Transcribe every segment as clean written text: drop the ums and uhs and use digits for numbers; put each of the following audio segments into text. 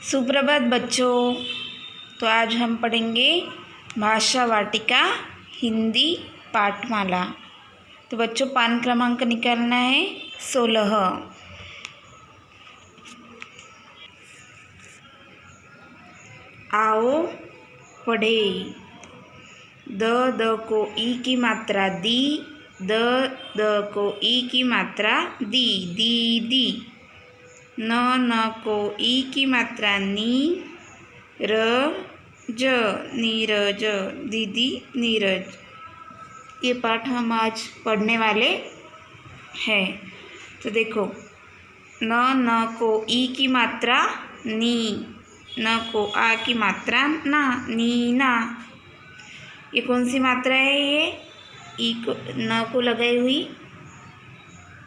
सुप्रभात बच्चों। तो आज हम पढ़ेंगे भाषा वाटिका हिंदी पाठमाला। तो बच्चों पान क्रमांक निकालना है 16। आओ पढ़े। द को ई की मात्रा दी, द को ई की मात्रा दी, दी। न को ई की मात्रा नी, र ज नीरज, दीदी नीरज। ये पाठ हम आज पढ़ने वाले हैं। तो देखो, न को ई की मात्रा नी, न को आ की मात्रा ना, नी ना। ये कौन सी मात्रा है? ये ई को न को लगाई हुई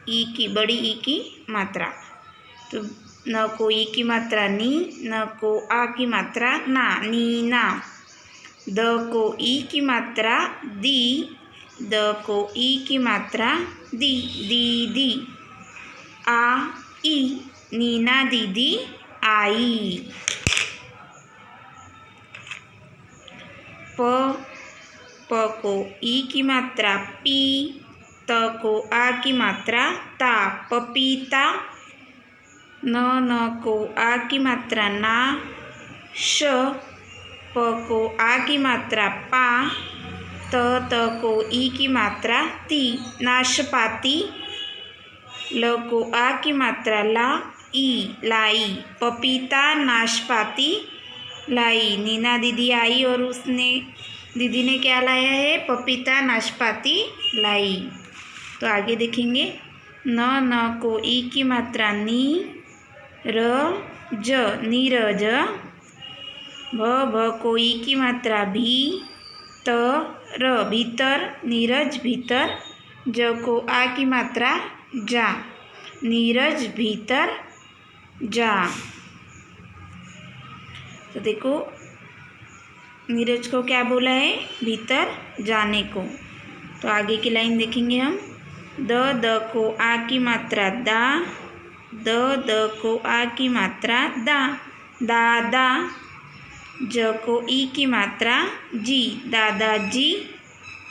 ई की, बड़ी ई की मात्रा। तो न को ई की मात्रा नी, न को आ की मात्रा ना, नी ना। द को ई की मात्रा दी, द को ई की मात्रा दी, दी। आ ई, नीना दीदी आई। प को ई की मात्रा पी, त को आ की मात्रा ता, पपीता। न को आ की मात्रा ना, श। प को आ की मात्रा पा, त को ई की मात्रा ती, नाशपाती। ल को आ की मात्रा ला, ई, लाई, पपीता नाशपाती लाई। नीना दीदी आई और उसने, दीदी ने क्या लाया है? पपीता नाशपाती लाई। तो आगे देखेंगे। न को ई की मात्रा नी, र ज नीरज। भ को ई की मात्रा भी, त र भीतर, नीरज भीतर। ज को आ की मात्रा जा, नीरज भीतर जा। तो देखो, नीरज को क्या बोला है? भीतर जाने को। तो आगे की लाइन देखेंगे हम। द को आ की मात्रा दा, द को आ की मात्रा दा, दादा। ज को ई की मात्रा जी, दादाजी।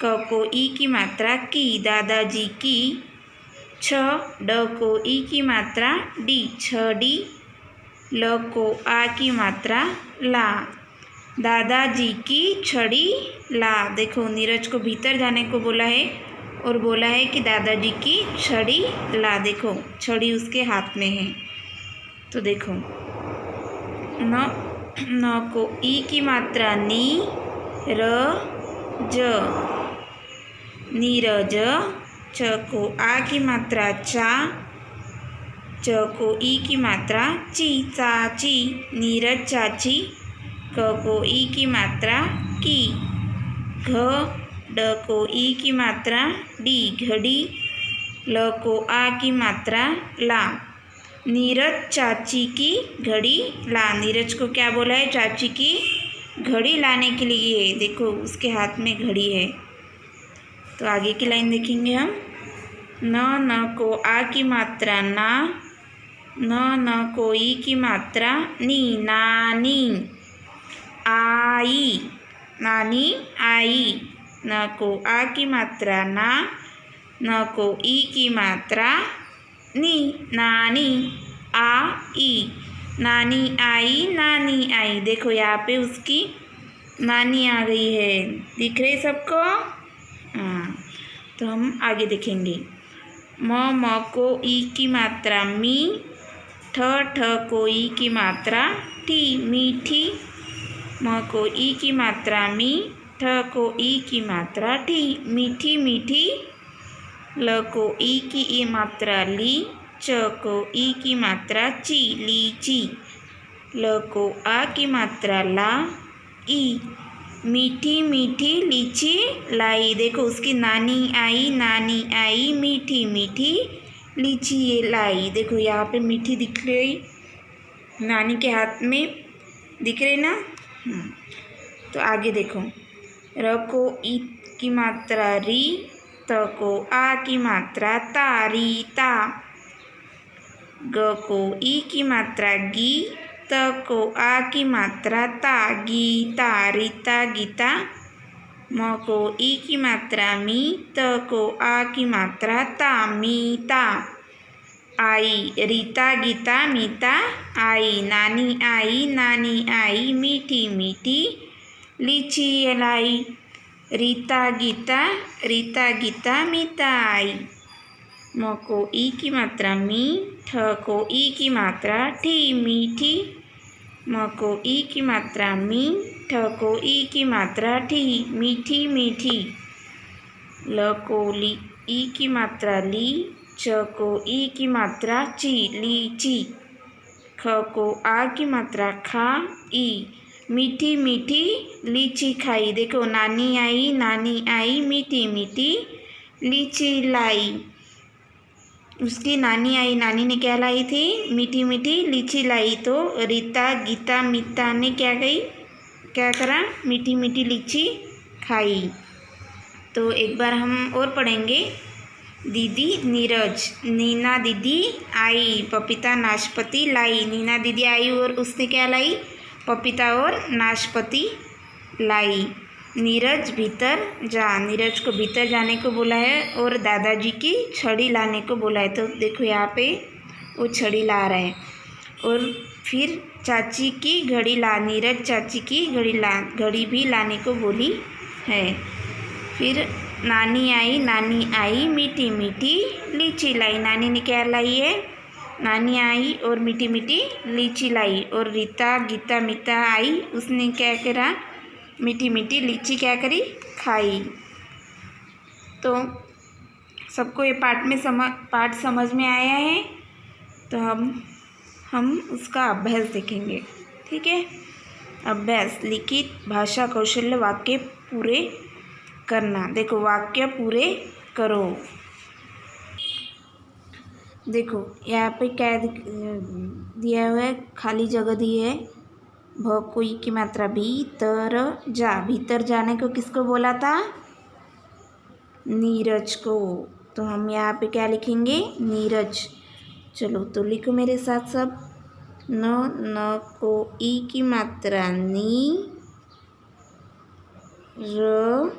क को ई की मात्रा की, दादाजी की। छ ड को ई की मात्रा डी, छड़ी। ल को आ की मात्रा ला, दादाजी की छड़ी ला। देखो, नीरज को भीतर जाने को बोला है और बोला है कि दादाजी की छड़ी ला। देखो, छड़ी उसके हाथ में है। तो देखो, न को ई की मात्रा नी, र ज नीरज। च को आ की मात्रा चा, च को ई की मात्रा ची, चाची, नीरज चाची। क को ई की मात्रा की। घ ड को ई की मात्रा डी, घड़ी। ल को आ की मात्रा ला, नीरज चाची की घड़ी ला। नीरज को क्या बोला है? चाची की घड़ी लाने के लिए। देखो, उसके हाथ में घड़ी है। तो आगे की लाइन देखेंगे हम। न को आ की मात्रा ना, न को ई की मात्रा नी, नानी। आई, नानी आई। न को आ की मात्रा ना, न को ई की मात्रा नी, नानी। आ ई, नानी आई, नानी आई। देखो, यहाँ पे उसकी नानी आ गई है। दिख रही सबको? हाँ। तो हम आगे देखेंगे। म को ई की मात्रा मी, ठ को ई की मात्रा ठी, मीठी। म को ई की मात्रा मी, ठ को ई की मात्रा ठी, मीठी मीठी। ल को ई की ई मात्रा ली, च को ई की मात्रा ची, लीची। ल को आ की मात्रा ला, ई, मीठी मीठी लीची लाई। देखो, उसकी नानी आई, नानी आई, मीठी मीठी लीची लाई। देखो, यहाँ पे मीठी दिख रही, नानी के हाथ में दिख रही ना। तो आगे देखो। र को ई की मात्रा री, त को आ की मात्रा ता, रीता। ग को ई की मात्रा गी, त को आ की मात्रा ता, गीता, रीता गीता। म को ई की मात्रा मी, त को आ की मात्रा ता, मीता। आई, रीता गीता मीता आई। नानी आई मीठी मीठी लीची लाई। रीता गीता मीता आई। म को ई की मात्रा मी, ठ को ई की मात्रा ठी, मीठी। म को ई की मात्रा मी, ठ को ई की मात्रा ठी, मीठी मीठी। ल को ई की मात्रा ली, च को ई की मात्रा ची, लीची। ख को आ की मात्रा खा, ई, मीठी मीठी लीची खाई। देखो नानी आई मीठी मीठी लीची लाई। उसकी नानी आई, नानी ने क्या लाई थी? मीठी मीठी लीची लाई। तो रीता गीता मीता ने क्या करा? मीठी मीठी लीची खाई। तो एक बार हम और पढ़ेंगे। दीदी नीरज, नीना दीदी आई, पपीता नाशपाती लाई। नीना दीदी आई और उसने क्या लाई? पपीता और नाशपाती लाई। नीरज भीतर जा, नीरज को भीतर जाने को बोला है और दादाजी की छड़ी लाने को बोला है। तो देखो यहाँ पे वो छड़ी ला रहा है। और फिर चाची की घड़ी ला, नीरज चाची की घड़ी भी लाने को बोली है। फिर नानी आई मीठी मीठी लीची लाई। नानी ने क्या लाई है? नानी आई और मीठी मीठी लीची लाई। और रीता गीता मीता आई, उसने क्या करा? मीठी मीठी लीची क्या करी? खाई। तो सबको ये पाठ समझ में आया है। तो हम उसका अभ्यास देखेंगे। ठीक है। अभ्यास, लिखित भाषा कौशल्य वाक्य पूरे करना। देखो वाक्य पूरे करो। देखो यहाँ पे क्या दिया हुआ है? खाली जगह दी है। भ को ई की मात्रा भीतर जा, भीतर जाने को किसको बोला था? नीरज को। तो हम यहाँ पे क्या लिखेंगे? नीरज। चलो तो लिखो मेरे साथ सब। न को ई की मात्रा नी, र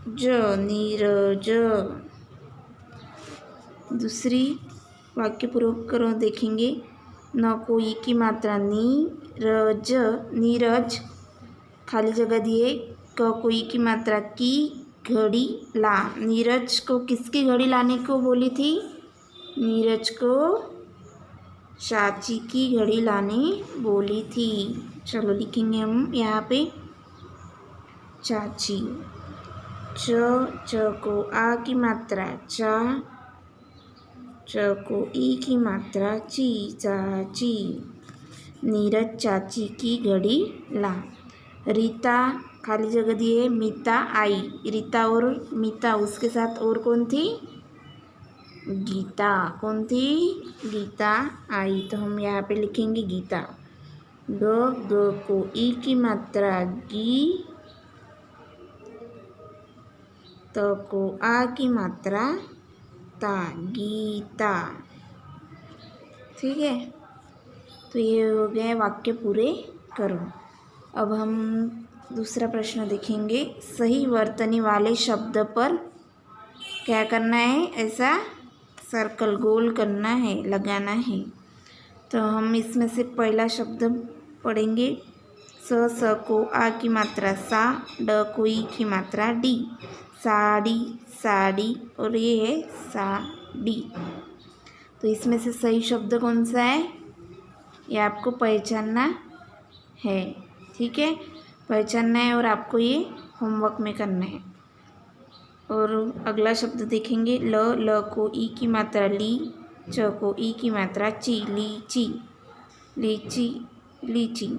ज, नीरज। दूसरी वाक्य पूर्वक करो, देखेंगे। न को ई की मात्रा नी, रज, नीरज, खाली जगह दिए। क को ई की मात्रा की, घड़ी ला। नीरज को किसकी घड़ी लाने को बोली थी? नीरज को चाची की घड़ी लाने बोली थी। चलो लिखेंगे हम यहाँ पे चाची। च को आ की मात्रा चा, च को ई की मात्रा ची, चाची। नीरज चाची की घड़ी ला। रीता खाली जगह दिए, मीता आई। रीता और मीता, उसके साथ और कौन थी? गीता। कौन थी? गीता आई। तो हम यहाँ पे लिखेंगे गीता। ग को ई की मात्रा गी, त को आ की मात्रा ता, गीता। ठीक है। तो ये हो गए वाक्य पूरे करो। अब हम दूसरा प्रश्न देखेंगे। सही वर्तनी वाले शब्द पर क्या करना है? ऐसा सर्कल गोल करना है, लगाना है। तो हम इसमें से पहला शब्द पढ़ेंगे। स को आ की मात्रा सा, ड को ई की मात्रा डी। साड़ी, साड़ी, और ये है साड़ी। तो इसमें से सही शब्द कौन सा है? ये आपको पहचानना है। ठीक है, पहचानना है और आपको ये होमवर्क में करना है। और अगला शब्द देखेंगे। ल को ई की मात्रा ली, च को ई की मात्रा ची, लीची, लीची, लीची।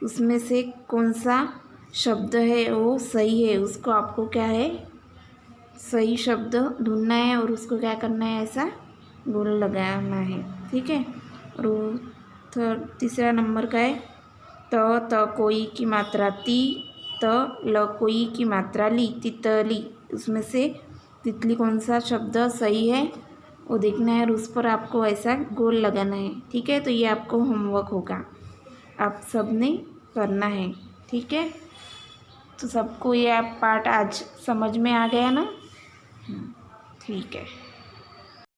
उसमें से कौन सा शब्द है वो सही है? उसको आपको क्या है? सही शब्द ढूंढना है और उसको क्या करना है? ऐसा गोल लगाना है। ठीक है। और तीसरा नंबर का है त को ई की मात्रा ती, त ल को ई की मात्रा ली, तितली। उसमें से तितली कौन सा शब्द सही है? वो देखना है और उस पर आपको ऐसा गोल लगाना है। ठीक है, तो ये आपको होमवर्क होगा, आप सब ने करना है। ठीक है, तो सबको ये आप पार्ट आज समझ में आ गया ना? ठीक है।